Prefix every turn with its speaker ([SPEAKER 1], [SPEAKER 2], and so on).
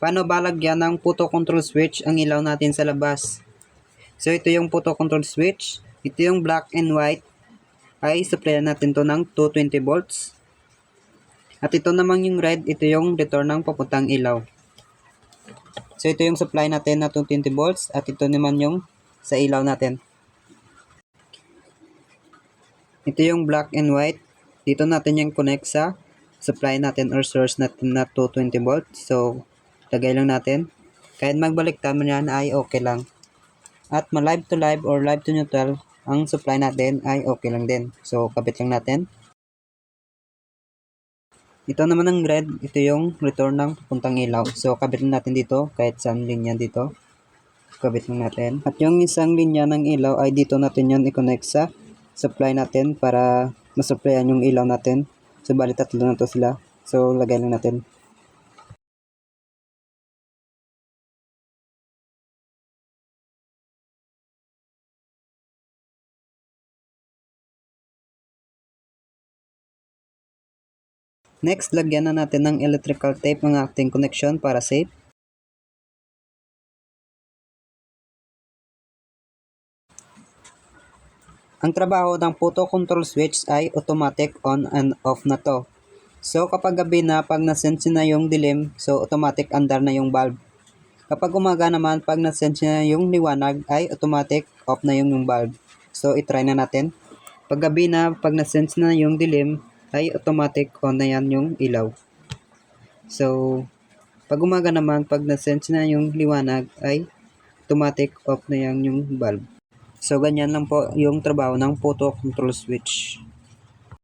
[SPEAKER 1] Paano ba lagyan ng photo control switch ang ilaw natin sa labas? So ito yung photo control switch. Ito yung black and white. Ay supplyan natin to ng 220 volts. At ito naman yung red, ito yung return ng papuntang ilaw. So ito yung supply natin na 220 volts at ito naman yung sa ilaw natin. Ito yung black and white. Dito natin yung connect sa supply natin or source natin na 220 volts. So lagay lang natin. Kahit magbalik tama yan ay okay lang. At ma-live to live or live to neutral ang supply natin ay okay lang din. So kabit lang natin. Ito naman ang red, ito yung return ng papuntang ilaw. So kabit lang natin dito kahit saan linya dito. Kabit lang natin. At yung isang linya ng ilaw ay dito natin yan i-connect sa supply natin para masupplyan yung ilaw natin. So bali tatlo na to sila. So lagay lang natin. Next, lagyan na natin ng electrical tape ang ating connection para safe. Ang trabaho ng photo control switch ay automatic on and off na to. So kapag gabi na, pag nasense na yung dilim, so automatic andar na yung bulb. Kapag umaga naman, pag nasense na yung liwanag, ay automatic off na yung bulb. So itry na natin. Pag gabi na, pag nasense na yung dilim, ay automatic on na yan yung ilaw. So pag umaga naman, pag nasense na yung liwanag, ay automatic off na yan yung bulb. So ganyan lang po yung trabaho ng photo control switch.